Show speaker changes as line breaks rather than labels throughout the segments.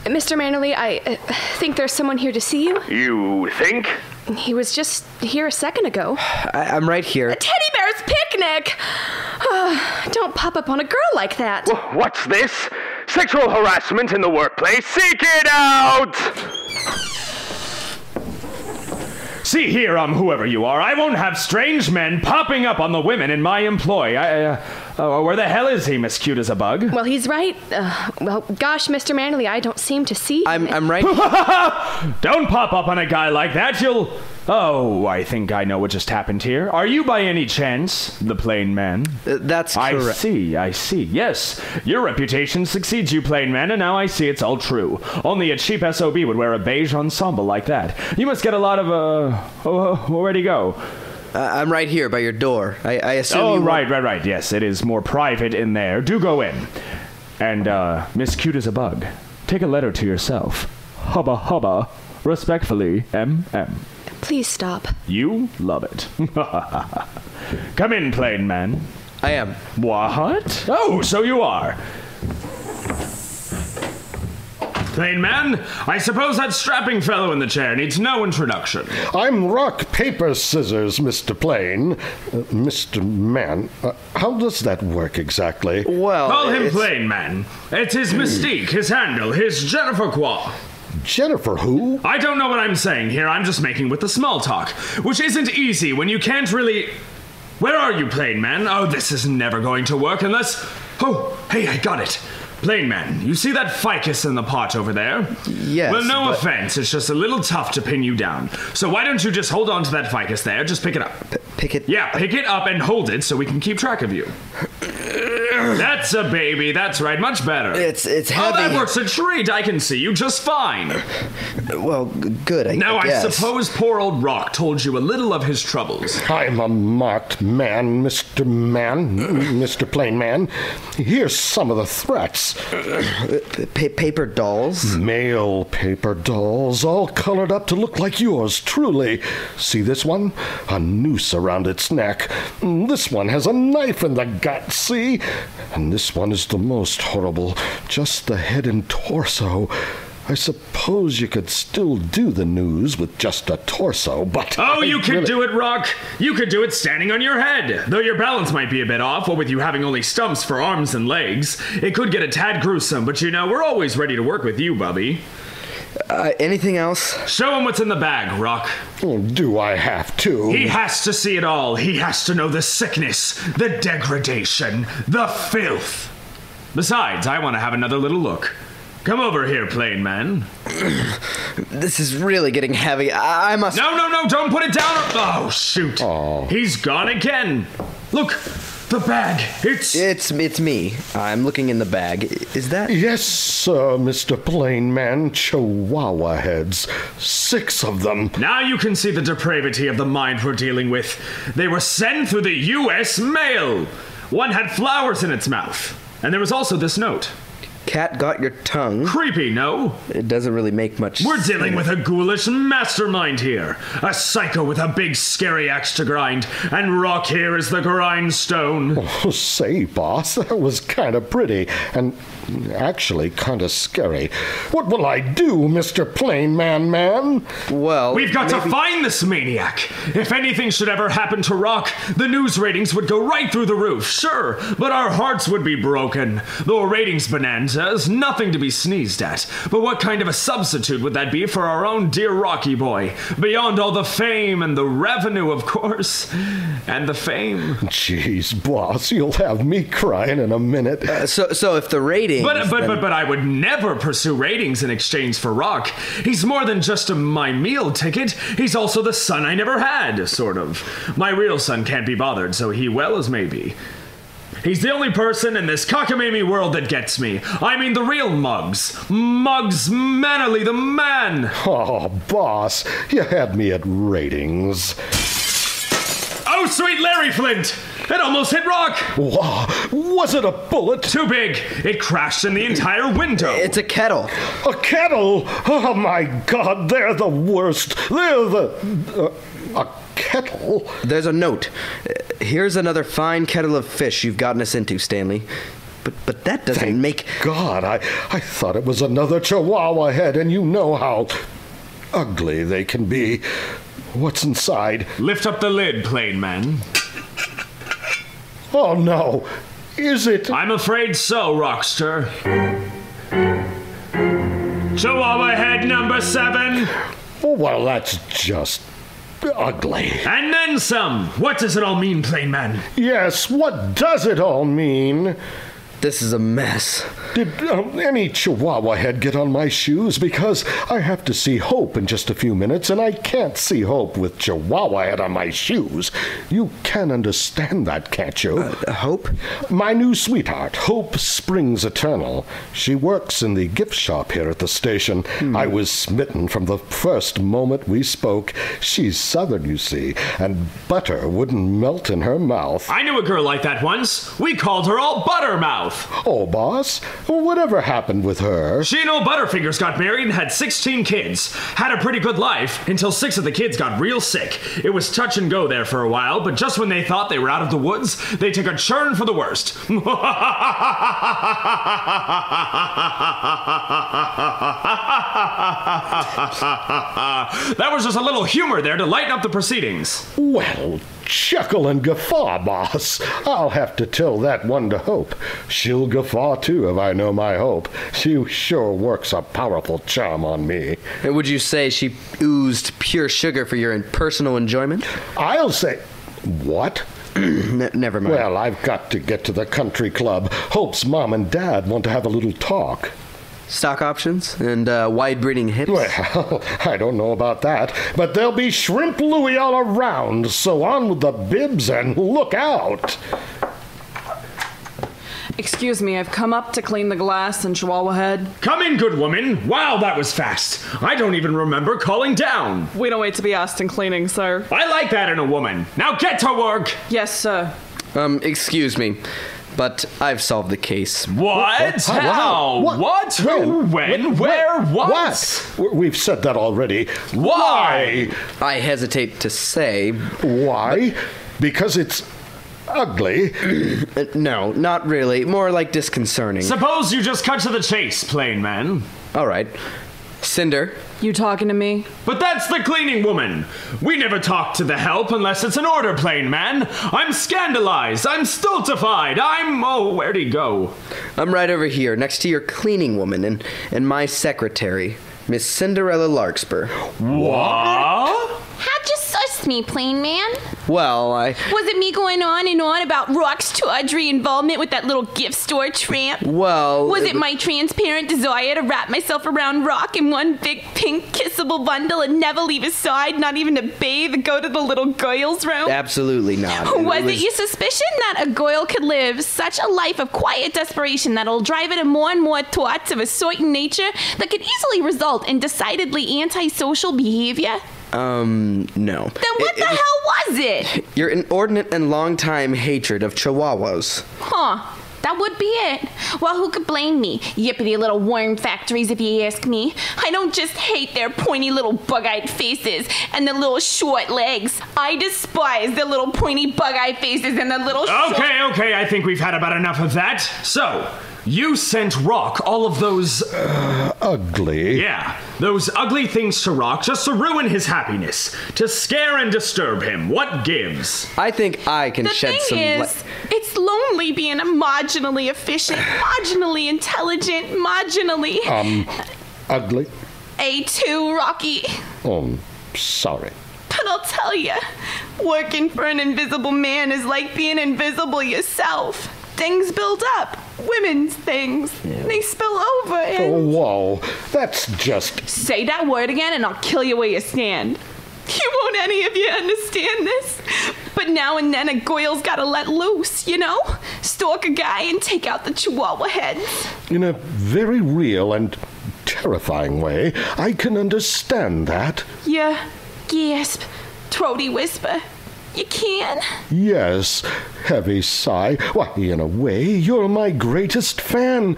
Mr. Mannerly, I think there's someone here to see you.
You think?
He was just here a second ago.
I'm right here.
A teddy bear's picnic! Don't pop up on a girl like that.
What's this? Sexual harassment in the workplace? Seek it out! See here, whoever you are, I won't have strange men popping up on the women in my employ. Where the hell is he, Miss Cute as a Bug?
Well, he's right. Well, gosh, Mr. Mannerly, I don't seem to see him.
I'm right.
Don't pop up on a guy like that, you'll... Oh, I think I know what just happened here. Are you by any chance the plain man?
That's correct.
I see. Yes, your reputation succeeds you, plain man, and now I see it's all true. Only a cheap SOB would wear a beige ensemble like that. You must get a lot of, where'd he go?
I'm right here by your door. I assume
Oh,
you...
right. Yes, it is more private in there. Do go in. And, Miss Cute as a Bug, take a letter to yourself. Hubba hubba. Respectfully, M.M.
Please stop.
You love it. Come in, plain man.
I am.
What? Oh, so you are. Plain man, I suppose that strapping fellow in the chair needs no introduction.
I'm rock, paper, scissors, Mr. Plain. Mr. Man, how does that work exactly?
Well,
Call him plain man. It's his mystique, his handle, his Jennifer Qua.
Jennifer who?
I don't know what I'm saying here, I'm just making with the small talk, which isn't easy when you can't really... Where are you, plain man? Oh, this is never going to work unless... Oh, hey, I got it. Plain man, you see that ficus in the pot over there?
Yes,
Well, no offense, it's just a little tough to pin you down. So why don't you just hold on to that ficus there, just pick it up.
Pick it?
Yeah, pick it up and hold it so we can keep track of you. That's a baby, that's right, much better.
It's heavy.
Oh, that works a treat, I can see you just fine.
Well, good, I
Now,
guess.
I suppose poor old Rock told you a little of his troubles.
I'm a marked man, Mr. Man, Mr. Plain Man. Here's some of the threats.
Paper dolls?
Male paper dolls, all colored up to look like yours, truly. See this one? A noose around its neck. This one has a knife in the gut, see? And this one is the most horrible. Just the head and torso. I suppose you could still do the news with just a torso, but...
Oh, you could do it, Rock. You could do it standing on your head. Though your balance might be a bit off, what with you having only stumps for arms and legs. It could get a tad gruesome, but you know, we're always ready to work with you, Bubby.
Anything else?
Show him what's in the bag, Rock.
Oh, do I have to?
He has to see it all. He has to know the sickness, the degradation, the filth. Besides, I want to have another little look. Come over here, plain man.
This is really getting heavy. I must...
No, don't put it down. Oh, shoot.
Oh.
He's gone again. Look, the bag.
It's me. I'm looking in the bag. Is that...
Yes, sir, Mr. Plain Man. Chihuahua heads. 6 of them.
Now you can see the depravity of the mind we're dealing with. They were sent through the U.S. mail. One had flowers in its mouth. And there was also this note.
Cat got your tongue.
Creepy, no?
It doesn't really make much
We're dealing with a ghoulish mastermind here. A psycho with a big scary axe to grind. And Rock here is the grindstone.
Oh, say, boss, that was kind of pretty. And actually kind of scary. What will I do, Mr. Plain Man?
Well...
We've got to find this maniac. If anything should ever happen to Rock, the news ratings would go right through the roof, sure. But our hearts would be broken. The ratings bonanza is nothing to be sneezed at. But what kind of a substitute would that be for our own dear Rocky boy? Beyond all the fame and the revenue, of course. And the fame.
Jeez, boss, you'll have me crying in a minute.
So if the ratings...
But I would never pursue ratings in exchange for Rock. He's more than just my meal ticket. He's also the son I never had, sort of. My real son can't be bothered, so he well as maybe. He's the only person in this cockamamie world that gets me. I mean the real Muggs. Muggs Mannerly, the man.
Oh, boss, you had me at ratings.
Oh, sweet Larry Flint! It almost hit Rock!
Wow, was it a bullet?
Too big. It crashed in the entire window.
It's a kettle.
A kettle? Oh, my God, they're the worst. They're the... a kettle?
There's a note. Here's another fine kettle of fish you've gotten us into, Stanley. But that doesn't make...
God, I thought it was another Chihuahua head, and you know how ugly they can be. What's inside?
Lift up the lid, plain man.
Oh, no. Is it?
I'm afraid so, Rockster. Chihuahua head number 7.
Oh, well, that's just ugly.
And then some. What does it all mean, plain man?
Yes, what does it all mean?
This is a mess.
Did any Chihuahua head get on my shoes? Because I have to see Hope in just a few minutes, and I can't see Hope with Chihuahua head on my shoes. You can understand that, can't you?
Hope?
My new sweetheart, Hope Springs Eternal. She works in the gift shop here at the station. I was smitten from the first moment we spoke. She's Southern, you see, and butter wouldn't melt in her mouth.
I knew a girl like that once. We called her all Buttermouth.
Oh, boss, whatever happened with her?
She and old Butterfingers got married and had 16 kids. Had a pretty good life until 6 of the kids got real sick. It was touch and go there for a while, but just when they thought they were out of the woods, they took a churn for the worst. That was just a little humor there to lighten up the proceedings.
Well, chuckle and guffaw, boss. I'll have to tell that one to Hope. She'll guffaw, too, if I know my Hope. She sure works a powerful charm on me.
And would you say she oozed pure sugar for your personal enjoyment?
I'll say... What?
Never mind.
Well, I've got to get to the country club. Hope's mom and dad want to have a little talk.
Stock options and wide breeding hips?
Well, I don't know about that, but there'll be Shrimp Louie all around, so on with the bibs and look out.
Excuse me, I've come up to clean the glass in Chihuahua Head.
Come in, good woman. Wow, that was fast. I don't even remember calling down.
We don't wait to be asked in cleaning, sir.
I like that in a woman. Now get to work.
Yes, sir.
Excuse me, but I've solved the case.
What? How? What? Who? When? Where? What?
We've said that already.
Why?
I hesitate to say.
Why? Because it's ugly.
No, not really. More like disconcerting.
Suppose you just cut to the chase, plain man.
All right. Cinder.
You talking to me?
But that's the cleaning woman. We never talk to the help unless it's an order, plain man. I'm scandalized. I'm stultified. Oh, where'd he go?
I'm right over here, next to your cleaning woman and my secretary, Miss Cinderella Larkspur.
What?
How'd you suss me, plain man?
Well,
Was it me going on and on about Rock's tawdry involvement with that little gift store tramp?
Well...
Was it my transparent desire to wrap myself around Rock in one big pink kissable bundle and never leave his side, not even to bathe and go to the little girls' room?
Absolutely not.
Was it your suspicion that a girl could live such a life of quiet desperation that'll drive her to more and more thoughts of a certain nature that could easily result in decidedly antisocial behavior?
No.
Then what the hell was it?
Your inordinate and long-time hatred of Chihuahuas.
Huh. That would be it. Well, who could blame me? Yippity little worm factories, if you ask me. I don't just hate their pointy little bug-eyed faces and their little short legs. I despise their little pointy bug-eyed faces and their little
Okay, I think we've had about enough of that. So, you sent Rock all of those...
ugly.
Yeah, those ugly things to Rock just to ruin his happiness, to scare and disturb him. What gives?
I think I can shed some
light. The thing is, it's lonely being a marginally efficient, marginally intelligent, marginally...
Ugly?
A2, Rocky.
Oh, sorry.
But I'll tell you, working for an invisible man is like being invisible yourself. Things build up. Women's things. They spill over and...
Oh, whoa. That's just...
Say that word again and I'll kill you where you stand.
You won't any of you understand this. But now and then a goyle's gotta let loose, you know? Stalk a guy and take out the Chihuahua heads.
In a very real and terrifying way, I can understand that.
Yeah. Gasp. Throaty whisper. You can?
Yes. Heavy sigh. Why, in a way, you're my greatest fan.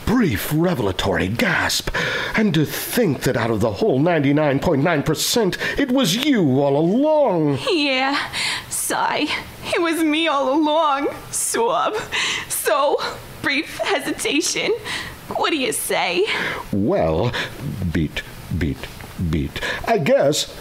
Brief revelatory gasp. And to think that out of the whole 99.9%, it was you all along.
Yeah. Sigh. It was me all along. Sob. So, brief hesitation. What do you say?
Well, beat. I guess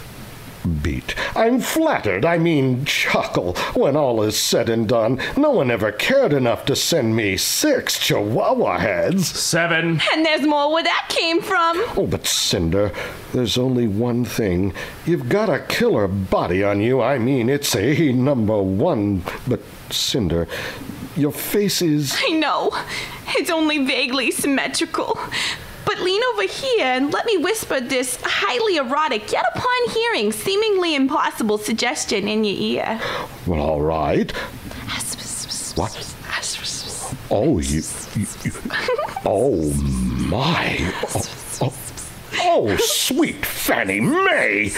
beat. I'm flattered, I mean chuckle. When all is said and done, no one ever cared enough to send me 6 Chihuahua heads.
7.
And there's more where that came from.
Oh, but Cinder, there's only one thing. You've got a killer body on you. I mean, it's a number 1. But Cinder, your face is...
I know. It's only vaguely symmetrical. But lean over here and let me whisper this highly erotic, yet upon hearing, seemingly impossible suggestion in your ear.
Well, all right. What? Oh, you oh, my. Oh, sweet Fannie Mae.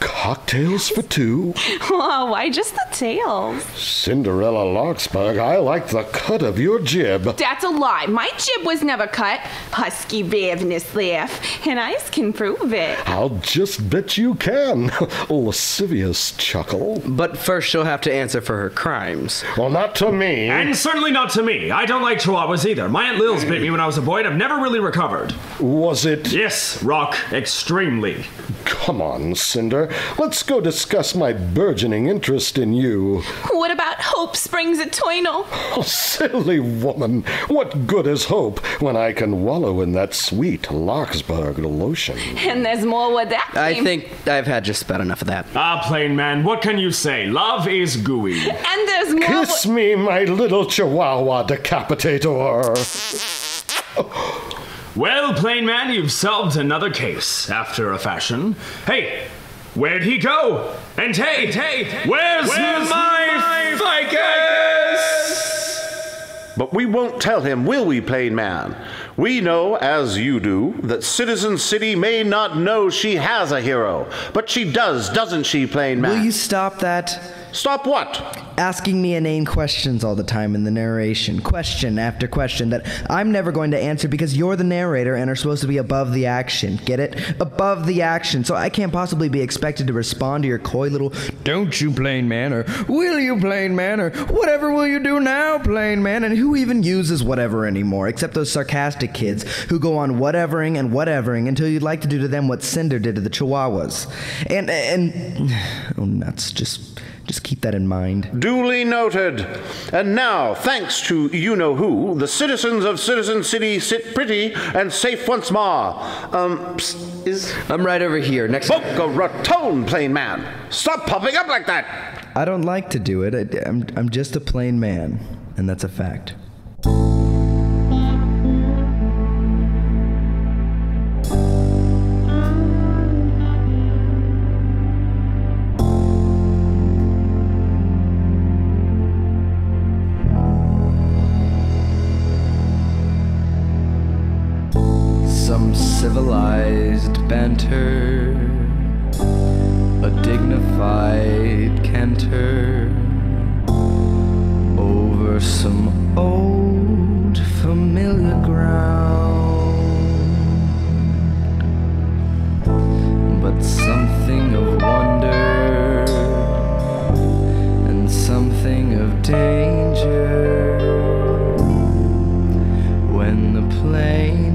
Cocktails for 2?
Oh, why just the tails?
Cinderella Larkspur, I like the cut of your jib.
That's a lie. My jib was never cut. Husky ravenous laugh. And I can prove it.
I'll just bet you can. Lascivious chuckle.
But first she'll have to answer for her crimes.
Well, not to me.
And certainly not to me. I don't like chihuahuas either. My Aunt Lil's bit me when I was a boy and I've never really recovered.
Was it?
Yes, Rock, extremely.
Come on, Cinder. Let's go discuss my burgeoning interest in you.
What about Hope Springs Eternal?
Oh, silly woman. What good is hope when I can wallow in that sweet Larkspur lotion?
And there's more where that came.
I think I've had just about enough of that.
Ah, plain man, what can you say? Love is gooey.
And there's more.
Kiss me, my little Chihuahua decapitator.
Well, plain man, you've solved another case, after a fashion. Hey, where'd he go? And hey, where's my ficus?
But we won't tell him, will we, plain man? We know, as you do, that Citizen City may not know she has a hero. But she does, doesn't she, plain man?
Will you stop that?
Stop what?
Asking me inane questions all the time in the narration. Question after question that I'm never going to answer because you're the narrator and are supposed to be above the action. Get it? Above the action. So I can't possibly be expected to respond to your coy little, "Don't you, plain man?" or "Will you, plain man?" or "Whatever will you do now, plain man?" And who even uses whatever anymore, except those sarcastic kids who go on whatevering and whatevering until you'd like to do to them what Cinder did to the Chihuahuas. And oh, nuts, just keep that in mind.
Duly noted. And now, thanks to you-know-who, the citizens of Citizen City sit pretty and safe once more.
I'm right over here, next...
Boca Raton, plain man. Stop popping up like that.
I don't like to do it. I'm just a plain man, and that's a fact. Civilized banter, a dignified canter over some old familiar ground, but something of wonder and something of danger when the plane